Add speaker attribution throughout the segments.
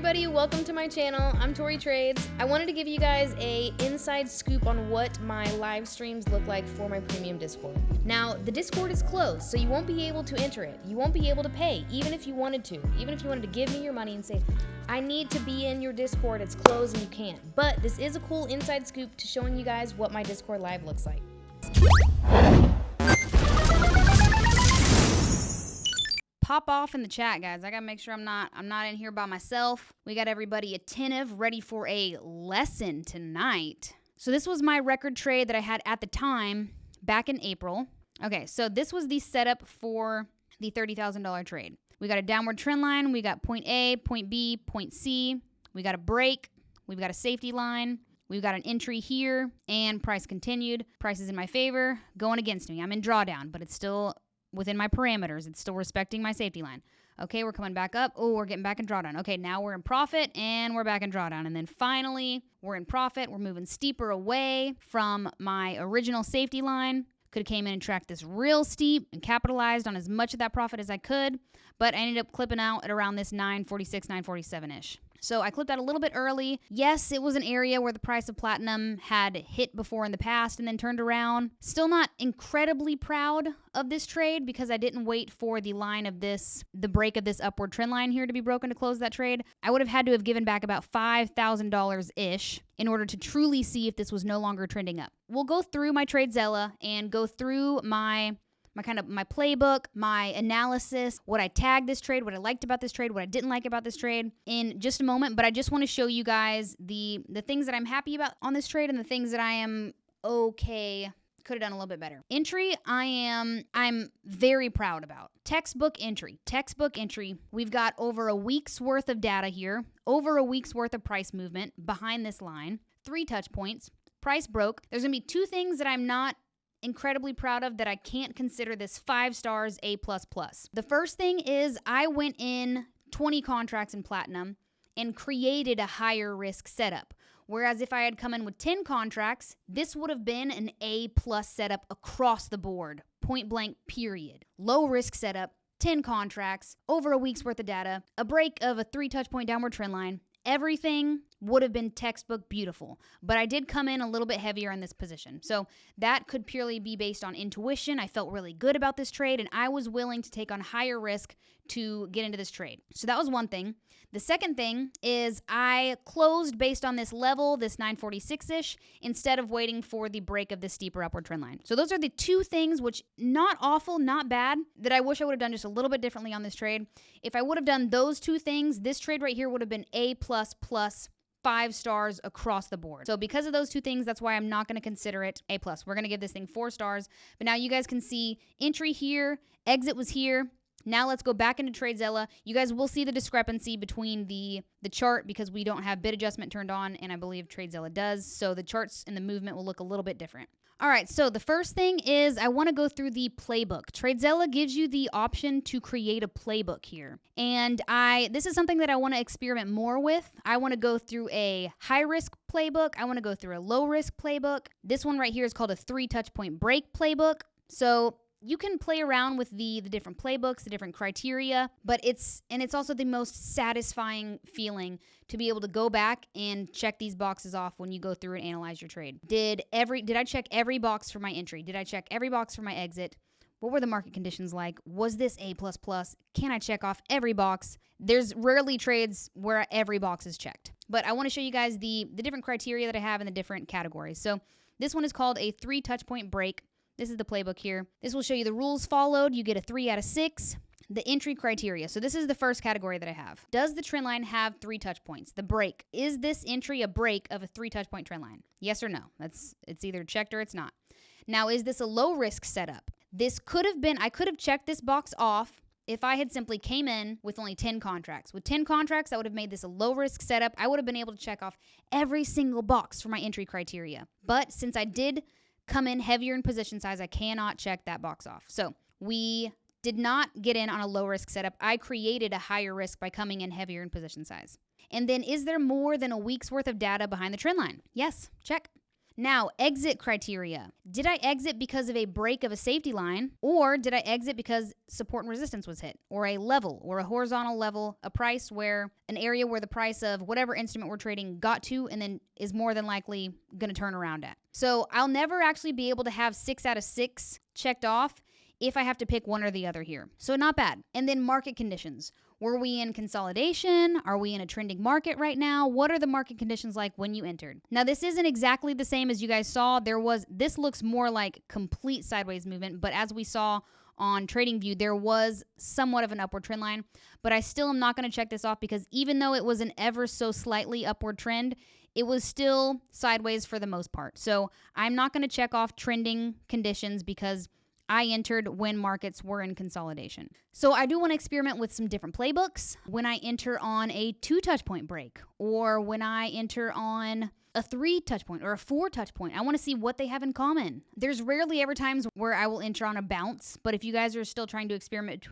Speaker 1: everybody, welcome to my channel. I'm Tori Trades. I wanted to give you guys a inside scoop on what my live streams look like for my premium Discord. Now, the Discord is closed, so you won't be able to enter it. You won't be able to pay, even if you wanted to. Even if you wanted to give me your money and say, I need to be in your Discord, it's closed and you can't. But this is a cool inside scoop to showing you guys what my Discord live looks like.
Speaker 2: Pop off in the chat, guys. I gotta make sure I'm not in here by myself. We got everybody attentive, ready for a lesson tonight. So this was my record trade that I had at the time back in April. Okay, so this was the setup for the $30,000 trade. We got a downward trend line. We got point A, point B, point C. We got a break. We've got a safety line. We've got an entry here, and price continued. Price is in my favor, going against me. I'm in drawdown, but it's still within my parameters. It's still respecting my safety line. Okay, we're coming back up. Oh, we're getting back in drawdown. Okay, now we're in profit and we're back in drawdown. And then finally, we're in profit. We're moving steeper away from my original safety line. Could have came in and tracked this real steep and capitalized on as much of that profit as I could, but I ended up clipping out at around this 946, 947-ish. So I clipped out a little bit early. Yes, it was an area where the price of platinum had hit before in the past and then turned around. Still not incredibly proud of this trade because I didn't wait for the break of this upward trend line here to be broken to close that trade. I would have had to have given back about $5,000-ish in order to truly see if this was no longer trending up. We'll go through my Trade Zella and go through my playbook, my analysis, what I tagged this trade, what I liked about this trade, what I didn't like about this trade in just a moment. But I just want to show you guys the things that I'm happy about on this trade and the things that I am okay, could have done a little bit better. Entry, I'm very proud about. Textbook entry. We've got over a week's worth of data here, over a week's worth of price movement behind this line, 3 touch points, price broke. There's going to be 2 things that I'm not incredibly proud of that I can't consider this 5 stars A++. The first thing is I went in 20 contracts in platinum and created a higher risk setup. Whereas if I had come in with 10 contracts, this would have been an A+ setup across the board, point blank, period. Low risk setup, 10 contracts, over a week's worth of data, a break of a 3 touch point downward trend line. Everything would have been textbook beautiful, but I did come in a little bit heavier in this position. So that could purely be based on intuition. I felt really good about this trade, and I was willing to take on higher risk to get into this trade. So that was one thing. The second thing is I closed based on this level, this 946-ish, instead of waiting for the break of this steeper upward trend line. So those are the 2 things, which not awful, not bad, that I wish I would have done just a little bit differently on this trade. If I would have done those 2 things, this trade right here would have been A++, 5 stars across the board. So because of those 2 things, that's why I'm not going to consider it A+. We're going to give this thing 4 stars. But now you guys can see entry here, exit was here. Now let's go back into Trade Zella. You guys will see the discrepancy between the chart because we don't have bid adjustment turned on, and I believe Trade Zella does. So the charts and the movement will look a little bit different. All right, so the first thing is I want to go through the playbook. Trade Zella gives you the option to create a playbook here. And this is something that I want to experiment more with. I want to go through a high-risk playbook. I want to go through a low-risk playbook. This one right here is called a 3 touch point break playbook. So you can play around with the different playbooks, the different criteria, but it's also the most satisfying feeling to be able to go back and check these boxes off when you go through and analyze your trade. Did I check every box for my entry? Did I check every box for my exit? What were the market conditions like? Was this A++? Can I check off every box? There's rarely trades where every box is checked. But I want to show you guys the different criteria that I have in the different categories. So this one is called a 3 touch point break. This is the playbook here. This will show you the rules followed. You get a 3 out of 6. The entry criteria. So this is the first category that I have. Does the trend line have 3 touch points? The break. Is this entry a break of a 3 touch point trend line? Yes or no? It's either checked or it's not. Now, is this a low risk setup? This could have been, I could have checked this box off if I had simply came in with only 10 contracts. With 10 contracts, I would have made this a low-risk setup. I would have been able to check off every single box for my entry criteria. But since I did come in heavier in position size, I cannot check that box off. So we did not get in on a low-risk setup. I created a higher risk by coming in heavier in position size. And then is there more than a week's worth of data behind the trend line? Yes, check. Now, exit criteria. Did I exit because of a break of a safety line, or did I exit because support and resistance was hit, or a level, or a horizontal level, a price where an area where the price of whatever instrument we're trading got to and then is more than likely going to turn around at. So I'll never actually be able to have 6 out of 6 checked off if I have to pick one or the other here. So not bad. And then market conditions. Were we in consolidation? Are we in a trending market right now? What are the market conditions like when you entered? Now, this isn't exactly the same as you guys saw. This looks more like complete sideways movement, but as we saw on TradingView, there was somewhat of an upward trend line, but I still am not going to check this off because even though it was an ever so slightly upward trend, it was still sideways for the most part. So I'm not going to check off trending conditions because I entered when markets were in consolidation. So I do want to experiment with some different playbooks when I enter on a 2 touch point break, or when I enter on a 3 touch point or a 4 touch point. I want to see what they have in common. There's rarely ever times where I will enter on a bounce, but if you guys are still trying to experiment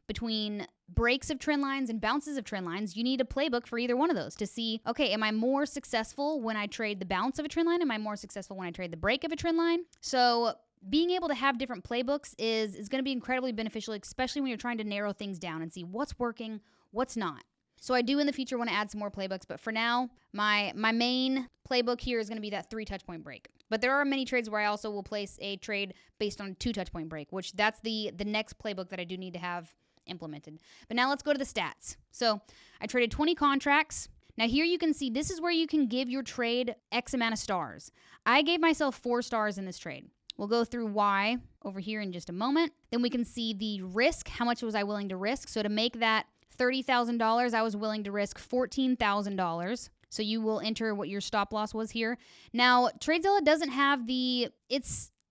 Speaker 2: between breaks of trend lines and bounces of trend lines, you need a playbook for either one of those to see, okay, am I more successful when I trade the bounce of a trend line? Am I more successful when I trade the break of a trend line? So being able to have different playbooks is going to be incredibly beneficial, especially when you're trying to narrow things down and see what's working, what's not. So I do in the future want to add some more playbooks, but for now, my main playbook here is going to be that 3 touch point break. But there are many trades where I also will place a trade based on a 2 touch point break, which that's the next playbook that I do need to have implemented. But now let's go to the stats. So I traded 20 contracts. Now here you can see this is where you can give your trade X amount of stars. I gave myself 4 stars in this trade. We'll go through why over here in just a moment. Then we can see the risk. How much was I willing to risk? So to make that $30,000, I was willing to risk $14,000. So you will enter what your stop loss was here. Now, Trade Zella doesn't have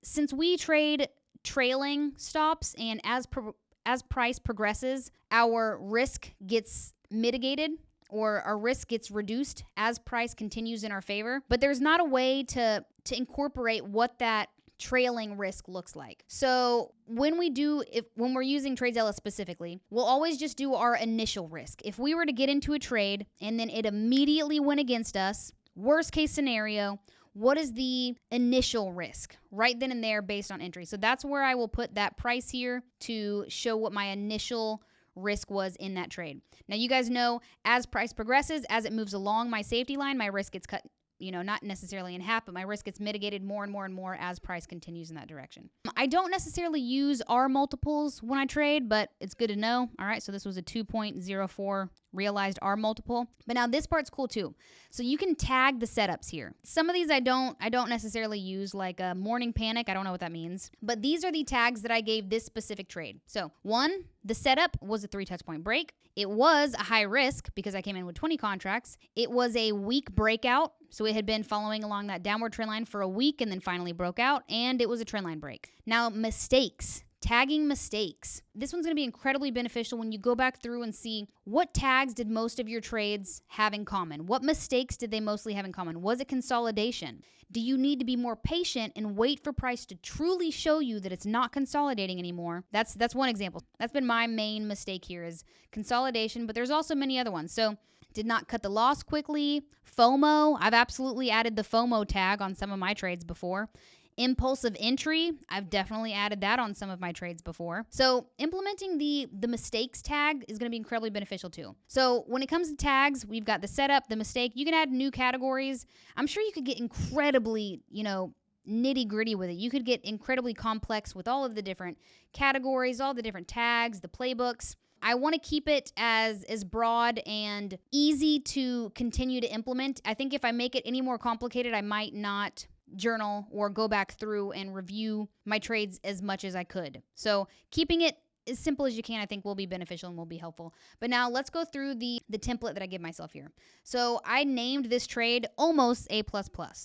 Speaker 2: since we trade trailing stops, and as price progresses, our risk gets mitigated, or our risk gets reduced as price continues in our favor. But there's not a way to incorporate what that trailing risk looks like. So when we're using Trade Zella specifically, we'll always just do our initial risk. If we were to get into a trade and then it immediately went against us, worst case scenario, what is the initial risk right then and there based on entry? So that's where I will put that price here to show what my initial risk was in that trade. Now you guys know as price progresses, as it moves along my safety line, my risk gets cut, not necessarily in half, but my risk gets mitigated more and more and more as price continues in that direction. I don't necessarily use R multiples when I trade, but it's good to know. All right, so this was a 2.04 realized R multiple. But now this part's cool too. So you can tag the setups here. Some of these I don't necessarily use, like a morning panic. I don't know what that means. But these are the tags that I gave this specific trade. So 1, the setup was a 3 touch point break. It was a high risk because I came in with 20 contracts. It was a weak breakout. So it had been following along that downward trend line for a week and then finally broke out, and it was a trend line break. Now, mistakes. Tagging mistakes. This one's going to be incredibly beneficial when you go back through and see what tags did most of your trades have in common. What mistakes did they mostly have in common? Was it consolidation? Do you need to be more patient and wait for price to truly show you that it's not consolidating anymore? That's one example. That's been my main mistake here is consolidation, but there's also many other ones. So did not cut the loss quickly. FOMO. I've absolutely added the FOMO tag on some of my trades before. Impulsive entry, I've definitely added that on some of my trades before. So implementing the mistakes tag is going to be incredibly beneficial too. So when it comes to tags, we've got the setup, the mistake. You can add new categories. I'm sure you could get incredibly, nitty gritty with it. You could get incredibly complex with all of the different categories, all the different tags, the playbooks. I want to keep it as broad and easy to continue to implement. I think if I make it any more complicated, I might not journal or go back through and review my trades as much as I could. So keeping it as simple as you can, I think, will be beneficial and will be helpful. But now let's go through the template that I give myself here. So I named this trade almost A++.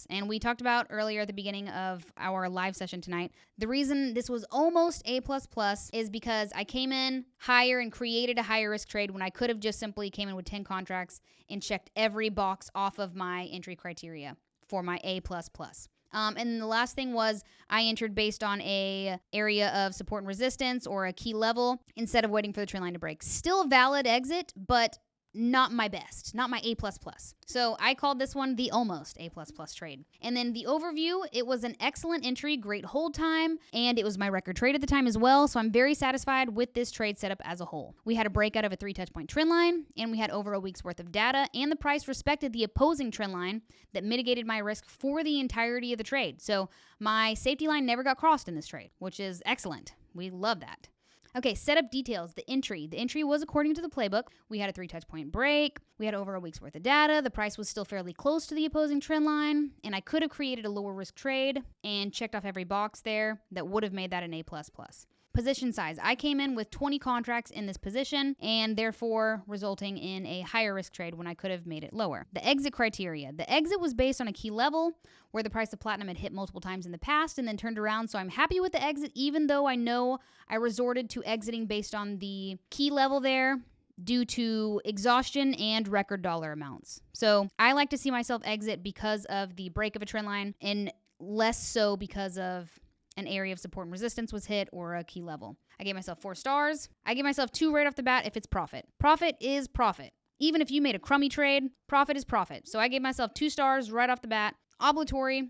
Speaker 2: And we talked about earlier at the beginning of our live session tonight, the reason this was almost A++ is because I came in higher and created a higher risk trade when I could have just simply came in with 10 contracts and checked every box off of my entry criteria for my A++. And the last thing was I entered based on a area of support and resistance or a key level instead of waiting for the trend line to break. Still a valid exit, but not my best, not my A++. So I called this one the almost A++ trade. And then the overview, it was an excellent entry, great hold time, and it was my record trade at the time as well. So I'm very satisfied with this trade setup as a whole. We had a breakout of a 3 touch point trend line, and we had over a week's worth of data, and the price respected the opposing trend line that mitigated my risk for the entirety of the trade. So my safety line never got crossed in this trade, which is excellent. We love that. Okay, setup details, the entry. The entry was according to the playbook. We had a 3 touch point break. We had over a week's worth of data. The price was still fairly close to the opposing trend line, and I could have created a lower risk trade and checked off every box there that would have made that an A++. Position size. I came in with 20 contracts in this position and therefore resulting in a higher risk trade when I could have made it lower. The exit criteria. The exit was based on a key level where the price of platinum had hit multiple times in the past and then turned around. So I'm happy with the exit, even though I know I resorted to exiting based on the key level there due to exhaustion and record dollar amounts. So I like to see myself exit because of the break of a trend line and less so because of an area of support and resistance was hit or a key level. I gave myself 4 stars. I give myself 2 right off the bat if it's profit. Profit is profit. Even if you made a crummy trade, profit is profit. So I gave myself 2 stars right off the bat. Obligatory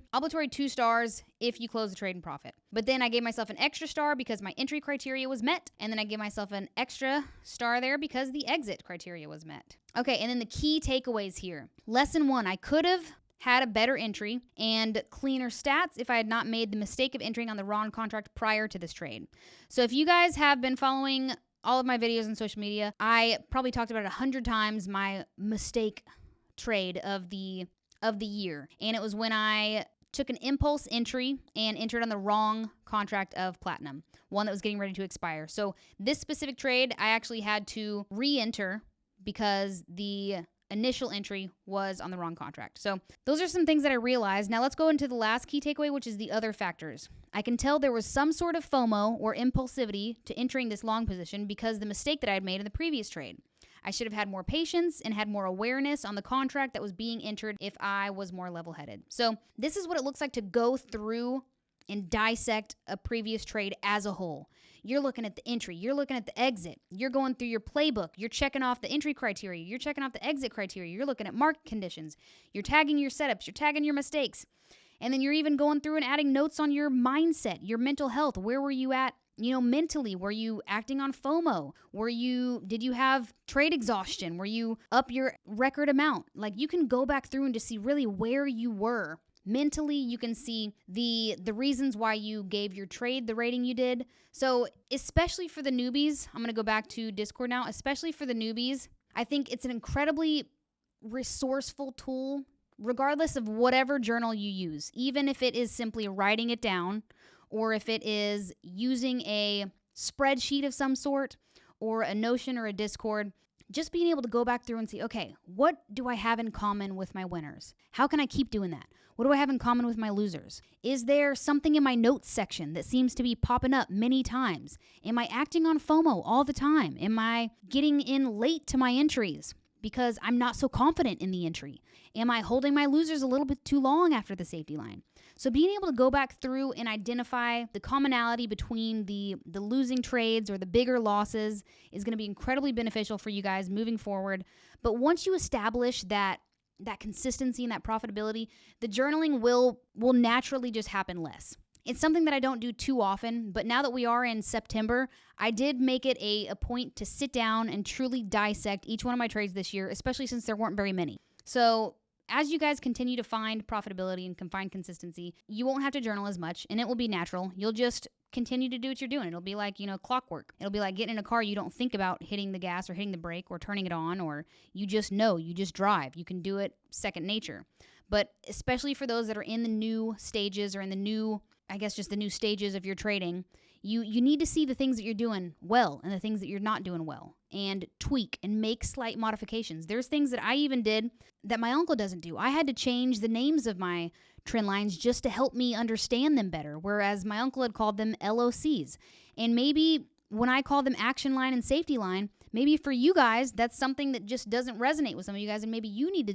Speaker 2: 2 stars if you close the trade in profit. But then I gave myself an extra star because my entry criteria was met. And then I gave myself an extra star there because the exit criteria was met. Okay, and then the key takeaways here. Lesson 1, I could have had a better entry and cleaner stats if I had not made the mistake of entering on the wrong contract prior to this trade. So if you guys have been following all of my videos on social media, I probably talked about it 100 times, my mistake trade of the year. And it was when I took an impulse entry and entered on the wrong contract of platinum, one that was getting ready to expire. So this specific trade, I actually had to re-enter because the initial entry was on the wrong contract. So those are some things that I realized. Now let's go into the last key takeaway, which is the other factors. I can tell there was some sort of FOMO or impulsivity to entering this long position because the mistake that I had made in the previous trade. I should have had more patience and had more awareness on the contract that was being entered if I was more level-headed. So this is what it looks like to go through and dissect a previous trade as a whole. You're looking at the entry, you're looking at the exit, you're going through your playbook, you're checking off the entry criteria, you're checking off the exit criteria, you're looking at market conditions, you're tagging your setups, you're tagging your mistakes, and then you're even going through and adding notes on your mindset, your mental health. Where were you at, mentally? Were you acting on FOMO? Did you have trade exhaustion? Were you up your record amount? Like, you can go back through and just see really where you were. Mentally, you can see the reasons why you gave your trade the rating you did. So especially for the newbies, I'm going to go back to Discord now, especially for the newbies, I think it's an incredibly resourceful tool, regardless of whatever journal you use, even if it is simply writing it down or if it is using a spreadsheet of some sort or a Notion or a Discord. Just being able to go back through and see, okay, what do I have in common with my winners? How can I keep doing that? What do I have in common with my losers? Is there something in my notes section that seems to be popping up many times? Am I acting on FOMO all the time? Am I getting in late to my entries because I'm not so confident in the entry? Am I holding my losers a little bit too long after the safety line? So being able to go back through and identify the commonality between the losing trades or the bigger losses is going to be incredibly beneficial for you guys moving forward. But once you establish that consistency and that profitability, the journaling will naturally just happen less. It's something that I don't do too often, but now that we are in September, I did make it a point to sit down and truly dissect each one of my trades this year, especially since there weren't very many. So as you guys continue to find profitability and can find consistency, you won't have to journal as much, and it will be natural. You'll just continue to do what you're doing. It'll be like, clockwork. It'll be like getting in a car. You don't think about hitting the gas or hitting the brake or turning it on, or you just know, you just drive. You can do it second nature. But especially for those that are in the new stages or in the new stages of your trading, you need to see the things that you're doing well and the things that you're not doing well and tweak and make slight modifications. There's things that I even did that my uncle doesn't do. I had to change the names of my trend lines just to help me understand them better, whereas my uncle had called them LOCs. And maybe when I call them action line and safety line, maybe for you guys, that's something that just doesn't resonate with some of you guys, and maybe you need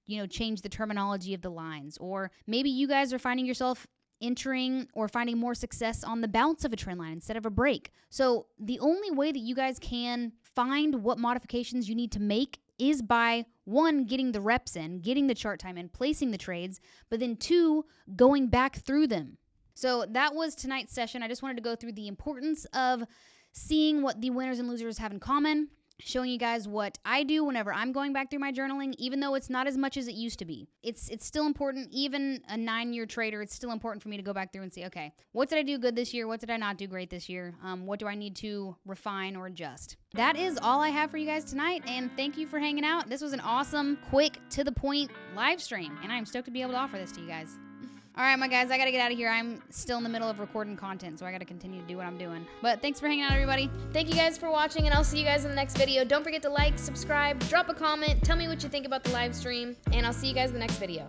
Speaker 2: to change the terminology of the lines. Or maybe you guys are finding yourself entering or finding more success on the bounce of a trend line instead of a break. So the only way that you guys can find what modifications you need to make is by, one, getting the reps in, getting the chart time in, placing the trades, but then two, going back through them. So that was tonight's session. I just wanted to go through the importance of seeing what the winners and losers have in common, showing you guys what I do whenever I'm going back through my journaling, even though it's not as much as it used to be. It's still important. Even a 9-year trader, it's still important for me to go back through and see, okay, what did I do good this year? What did I not do great this year? What do I need to refine or adjust? That is all I have for you guys tonight, and thank you for hanging out. This was an awesome, quick, to the point live stream, and I'm stoked to be able to offer this to you guys. All right, my guys, I got to get out of here. I'm still in the middle of recording content, so I got to continue to do what I'm doing. But thanks for hanging out, everybody.
Speaker 1: Thank you guys for watching, and I'll see you guys in the next video. Don't forget to like, subscribe, drop a comment, tell me what you think about the live stream, and I'll see you guys in the next video.